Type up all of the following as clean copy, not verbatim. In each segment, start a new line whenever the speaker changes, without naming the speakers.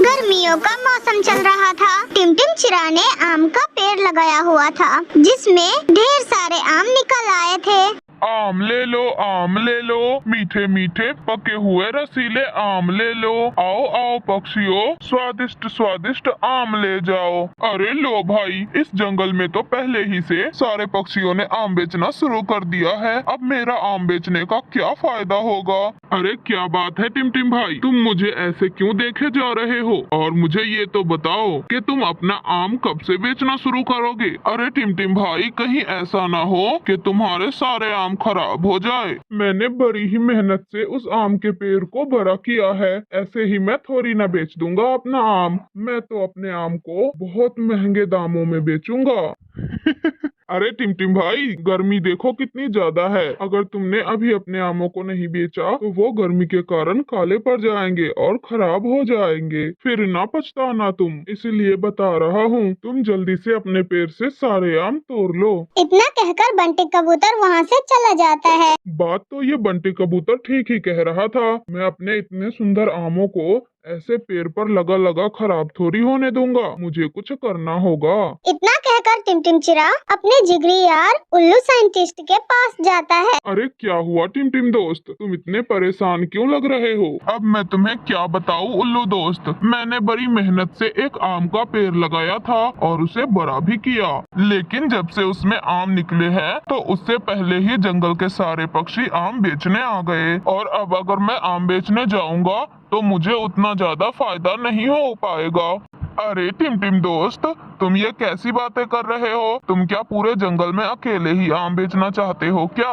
गर्मियों का मौसम चल रहा था। टिमटिम चिरा ने आम का पेड़ लगाया हुआ था, जिसमें ढेर सारे आम निकल आए थे।
आम ले लो, मीठे मीठे पके हुए रसीले आम ले लो। आओ आओ पक्षियों, स्वादिष्ट स्वादिष्ट आम ले जाओ। अरे लो भाई, इस जंगल में तो पहले ही से सारे पक्षियों ने आम बेचना शुरू कर दिया है। अब मेरा आम बेचने का क्या फायदा होगा? अरे क्या बात है टिमटिम भाई, तुम मुझे ऐसे क्यों देखे जा रहे हो? और मुझे ये तो बताओ कि तुम अपना आम कब से बेचना शुरू करोगे? अरे टिमटिम भाई, कहीं ऐसा ना हो कि तुम्हारे सारे आम खराब हो जाए। मैंने बड़ी ही मेहनत से उस आम के पेड़ को बड़ा किया है, ऐसे ही मैं थोड़ी ना बेच दूंगा अपना आम। मैं तो अपने आम को बहुत महंगे दामों में बेचूंगा। अरे टिमटिम भाई, गर्मी देखो कितनी ज्यादा है। अगर तुमने अभी अपने आमों को नहीं बेचा तो वो गर्मी के कारण काले पड़ जाएंगे और खराब हो जाएंगे। फिर ना पछताना तुम, इसलिए बता रहा हूँ, तुम जल्दी से अपने पेड़ से सारे आम तोड़ लो।
इतना कहकर बंटी कबूतर वहाँ से चला जाता है।
बात तो ये बंटी कबूतर ठीक ही कह रहा था। मैं अपने इतने सुंदर आमों को ऐसे पेड़ पर लगा लगा खराब थोड़ी होने दूंगा, मुझे कुछ करना होगा।
इतना कहकर टिमटिम चिरा अपने जिगरी यार उल्लू साइंटिस्ट के पास जाता है।
अरे क्या हुआ टिमटिम दोस्त, तुम इतने परेशान क्यों लग रहे हो? अब मैं तुम्हें क्या बताऊं उल्लू दोस्त, मैंने बड़ी मेहनत से एक आम का पेड़ लगाया था और उसे बड़ा भी किया, लेकिन जब से उसमें आम निकले हैं तो उससे पहले ही जंगल के सारे पक्षी आम बेचने आ गए। और अब अगर मैं आम बेचने जाऊंगा तो मुझे उतना ज्यादा फायदा नहीं हो पाएगा। अरे टिमटिम दोस्त, तुम ये कैसी बातें कर रहे हो? तुम क्या पूरे जंगल में अकेले ही आम बेचना चाहते हो क्या?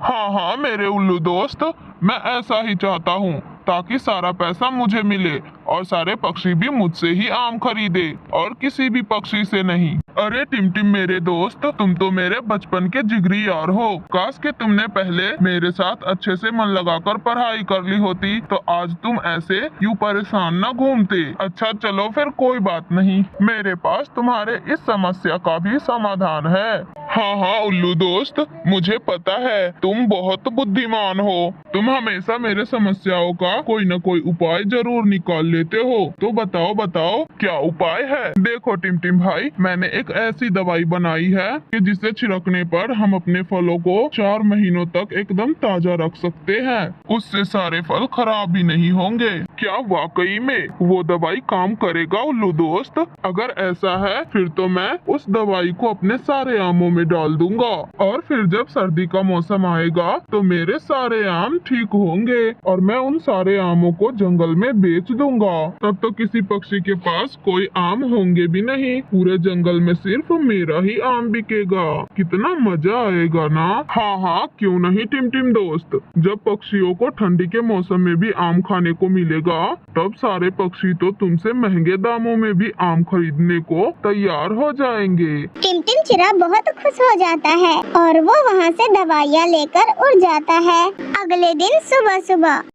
हाँ मेरे उल्लू दोस्त, मैं ऐसा ही चाहता हूँ, ताकि सारा पैसा मुझे मिले और सारे पक्षी भी मुझसे ही आम खरीदे और किसी भी पक्षी से नहीं। अरे टिमटिम मेरे दोस्त, तुम तो मेरे बचपन के जिगरी यार हो। काश कि तुमने पहले मेरे साथ अच्छे से मन लगाकर पढ़ाई कर ली होती तो आज तुम ऐसे यूं परेशान न घूमते। अच्छा चलो फिर कोई बात नहीं, मेरे पास तुम्हारे इस समस्या का भी समाधान है। हाँ उल्लू दोस्त, मुझे पता है तुम बहुत बुद्धिमान हो। तुम हमेशा मेरे समस्याओं का कोई न कोई उपाय जरूर निकाल लेते हो। तो बताओ क्या उपाय है? देखो टिमटिम भाई, मैंने एक ऐसी दवाई बनाई है कि जिसे छिड़कने पर हम अपने फलों को 4 महीनों तक एकदम ताजा रख सकते हैं। उससे सारे फल खराब भी नहीं होंगे। क्या वाकई में वो दवाई काम करेगा उल्लू दोस्त? अगर ऐसा है फिर तो मैं उस दवाई को अपने सारे आमों में डाल दूंगा और फिर जब सर्दी का मौसम आएगा तो मेरे सारे आम ठीक होंगे और मैं उन सारे आमों को जंगल में बेच दूंगा। तब तो किसी पक्षी के पास कोई आम होंगे भी नहीं, पूरे जंगल में सिर्फ मेरा ही आम बिकेगा। कितना मजा आएगा ना? हाँ क्यों नहीं टिमटिम दोस्त, जब पक्षियों को ठंडी के मौसम में भी आम खाने को मिलेगा तब सारे पक्षी तो तुमसे महंगे दामों में भी आम खरीदने को तैयार हो जाएंगे।
टिमटिम चिरा बहुत खुश हो जाता है और वो वहाँ से दवाइयाँ लेकर उड़ जाता है। अगले दिन सुबह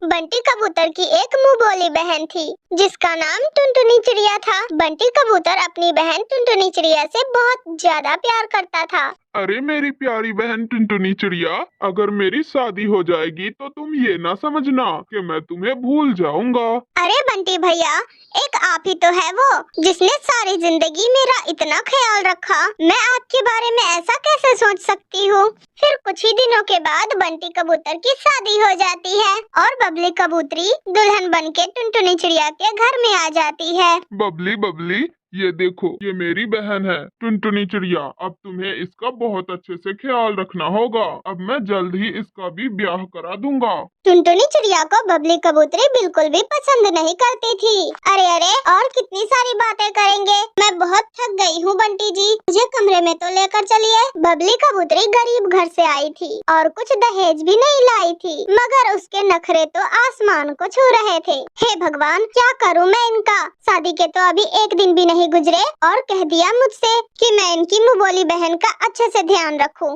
बंटी कबूतर की एक मुँह बोली बहन थी जिसका नाम टुनटुनी चिड़िया था। बंटी कबूतर अपनी बहन टुनटुनी चिड़िया से बहुत ज्यादा प्यार करता था।
अरे मेरी प्यारी बहन टुनटुनी चिड़िया, अगर मेरी शादी हो जाएगी तो तुम ये ना समझना कि मैं तुम्हें भूल जाऊंगा।
अरे बंटी भैया, एक आप ही तो है वो जिसने सारी जिंदगी मेरा इतना ख्याल रखा। मैं आपके बारे में ऐसा कैसे सोच सकती हूँ? फिर कुछ ही दिनों के बाद बंटी कबूतर की शादी हो जाती है और बबली कबूतरी दुल्हन बनके टुनटुनी चिड़िया के घर में आ जाती है।
बबली, ये देखो, ये मेरी बहन है टुनटुनी चिड़िया। अब तुम्हें इसका बहुत अच्छे से ख्याल रखना होगा। अब मैं जल्द ही इसका भी ब्याह करा दूंगा।
टुनटुनी चिड़िया को बबली कबूतरी बिल्कुल भी पसंद नहीं करती थी। अरे और कितनी सारी बातें करेंगे, मैं बहुत थक गई हूँ बंटी जी, मुझे कमरे में तो लेकर चलिए। बबली कबूतरी गरीब घर से आई थी और कुछ दहेज भी नहीं लाई थी, मगर उसके नखरे तो आसमान को छू रहे थे। हे भगवान, क्या करूँ मैं इनका? शादी के तो अभी एक दिन भी नहीं गुजरे और कह दिया मुझसे कि मैं इनकी मुँह बोली बहन का अच्छे से ध्यान रखूं।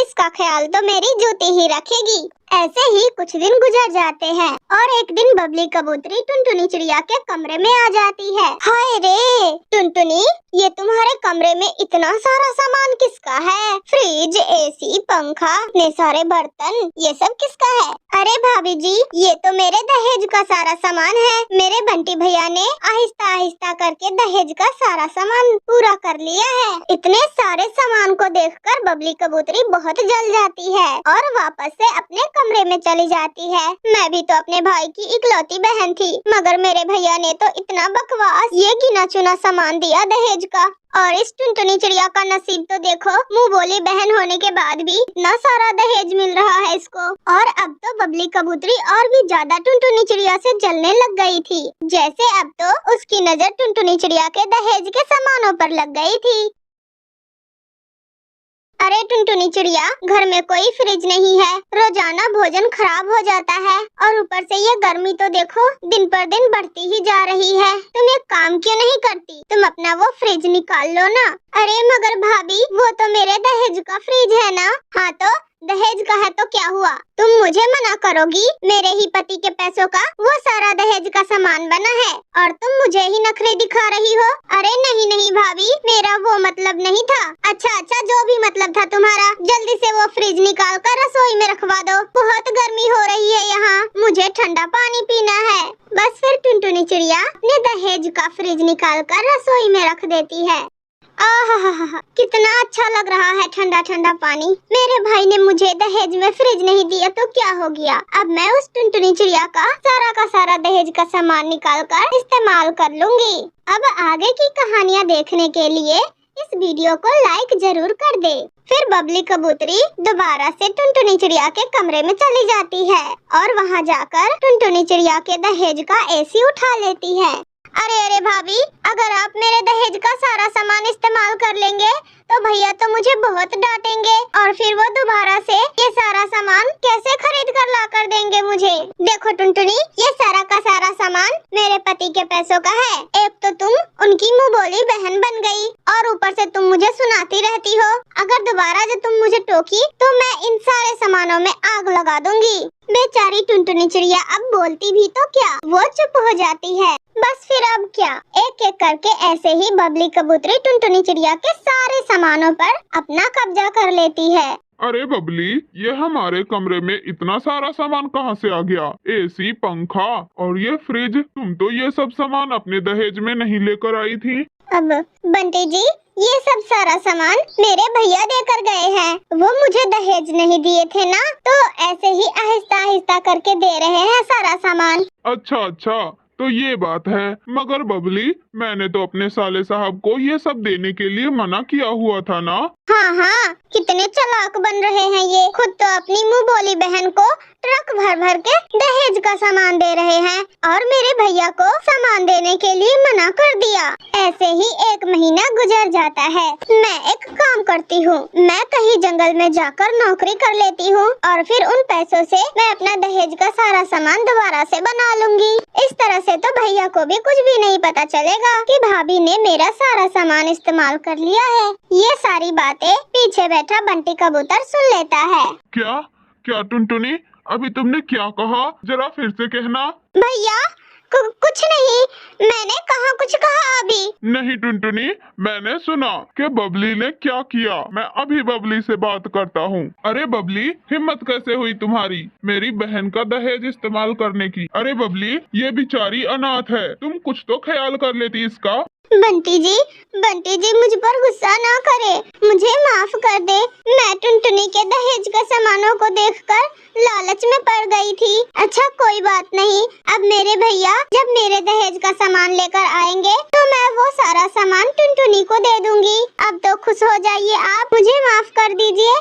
इसका ख्याल तो मेरी जूती ही रखेगी। ऐसे ही कुछ दिन गुजर जाते हैं और एक दिन बबली कबूतरी टुनटुनी चिड़िया के कमरे में आ जाती है। हाय रे टुनटुनी, ये तुम्हारे कमरे में इतना सारा सामान किसका है? फ्रिज, एसी, पंखा, इतने सारे बर्तन, ये सब किसका है? अरे भाभी जी, ये तो मेरे दहेज का सारा सामान है। मेरे बंटी भैया ने आहिस्ता आहिस्ता करके दहेज का सारा सामान पूरा कर लिया है। इतने सारे सामान को देखकर बबली कबूतरी बहुत जल जाती है और वापस से अपने कमरे में चली जाती है। मैं भी तो अपने भाई की इकलौती बहन थी, मगर मेरे भैया ने तो इतना बकवास ये गिना चुना सामान दिया दहेज का। और इस टुनटुनी चिड़िया का नसीब तो देखो, मुंह बोली बहन होने के बाद भी इतना सारा दहेज मिल रहा है इसको। और अब तो बबली कबूतरी और भी ज्यादा टुनटुनी चिड़िया से जलने लग गई थी, जैसे अब तो उसकी नजर टुनटुनी चिड़िया के दहेज के सामानों पर लग गई थी। अरे टुनटुनी चिड़िया, घर में कोई फ्रिज नहीं है, रोजाना भोजन खराब हो जाता है और ऊपर से ये गर्मी तो देखो दिन पर दिन बढ़ती ही जा रही है। तुम एक काम क्यों नहीं करती? तुम अपना वो फ्रिज निकाल लो ना। अरे मगर भाभी, वो तो मेरे दहेज का फ्रिज है ना। हाँ तो दहेज का है तो क्या हुआ? तुम मुझे मना करोगी? मेरे ही पति के पैसों का वो सारा दहेज का सामान बना है और तुम मुझे ही नखरे दिखा रही हो। अरे नहीं नहीं भाभी, मेरा वो मतलब नहीं था। अच्छा, जो भी मतलब था तुम्हारा, जल्दी से वो फ्रिज निकाल कर रसोई में रखवा दो। बहुत गर्मी हो रही है यहाँ, मुझे ठंडा पानी पीना है। बस फिर टुनटुनी चिड़िया अपने दहेज का फ्रिज निकाल कर रसोई में रख देती है। आहा, कितना अच्छा लग रहा है ठंडा ठंडा पानी। मेरे भाई ने मुझे दहेज में फ्रिज नहीं दिया तो क्या हो गया? अब मैं उस टुनटुनी चिड़िया का सारा दहेज का सामान निकाल कर इस्तेमाल कर लूंगी। अब आगे की कहानियाँ देखने के लिए इस वीडियो को लाइक जरूर कर दे। फिर बबली कबूतरी दोबारा से टुनटुनी चिड़िया के कमरे में चली जाती है और वहाँ जाकर टुनटुनी चिड़िया के दहेज का एसी उठा लेती है। अरे भाभी, अगर आप मेरे दहेज का सारा सामान इस्तेमाल कर लेंगे तो भैया तो मुझे बहुत डांटेंगे और फिर वो दोबारा से ये सारा सामान कैसे खरीद कर ला कर देंगे मुझे। देखो टुनटुनी, ये सारा का सारा सामान मेरे पति के पैसों का है। एक तो तुम उनकी मुँह बोली बहन बन गई और ऊपर से तुम मुझे सुनाती रहती हो। अगर दोबारा जो तुम मुझे टोकी तो मैं इन सारे सामानों में आग लगा दूंगी। बेचारी टुनटुनी चिड़िया अब बोलती भी तो क्या, वो चुप हो जाती है। बस फिर अब क्या, एक एक करके ऐसे ही बबली कबूतरी टुनटुनी चिड़िया के सारे सामानों पर अपना कब्जा कर लेती है।
अरे बबली, ये हमारे कमरे में इतना सारा सामान कहाँ से आ गया? एसी, पंखा और ये फ्रिज, तुम तो ये सब सामान अपने दहेज में नहीं लेकर आई थी।
अब बंटी जी, ये सब सारा सामान मेरे भैया देकर गए हैं। वो मुझे दहेज नहीं दिए थे ना, तो ऐसे ही आहिस्ता आहिस्ता करके दे रहे हैं सारा सामान।
अच्छा, तो ये बात है। मगर बबली, मैंने तो अपने साले साहब को ये सब देने के लिए मना किया हुआ था ना।
हाँ, कितने चालाक बन रहे हैं ये। खुद तो अपनी मुँह बोली बहन को ट्रक भर के दहेज का सामान दे रहे हैं और मेरे भैया को सामान देने के लिए मना कर दिया। ऐसे ही एक महीना गुजर जाता है। मैं एक काम करती हूँ, मैं कहीं जंगल में जाकर नौकरी कर लेती हूँ और फिर उन पैसों से मैं अपना दहेज का सारा सामान दोबारा से बना लूंगी। इस तरह से तो भैया को भी कुछ भी नहीं पता चलेगा कि भाभी ने मेरा सारा सामान इस्तेमाल कर लिया है। ये सारी बातें पीछे बैठा बंटी कबूतर सुन लेता है।
क्या टुनटुनी, अभी तुमने क्या कहा? जरा फिर से कहना।
भैया कुछ नहीं, मैंने कहा कुछ कहा अभी
नहीं टुनटुनी, मैंने सुना कि बबली ने क्या किया। मैं अभी बबली से बात करता हूँ। अरे बबली, हिम्मत कैसे हुई तुम्हारी मेरी बहन का दहेज इस्तेमाल करने की? अरे बबली, ये बेचारी अनाथ है, तुम कुछ तो ख्याल कर लेती इसका।
बंटी जी मुझ पर गुस्सा ना करे, मुझे माफ कर दे। मैं टुनटुनी के दहेज के सामानों को देखकर लालच में पड़ गई थी। अच्छा कोई बात नहीं, अब मेरे भैया जब मेरे दहेज का सामान लेकर आएंगे तो मैं वो सारा सामान टुनटुनी को दे दूंगी। अब तो खुश हो जाइए आप, मुझे माफ कर दीजिए।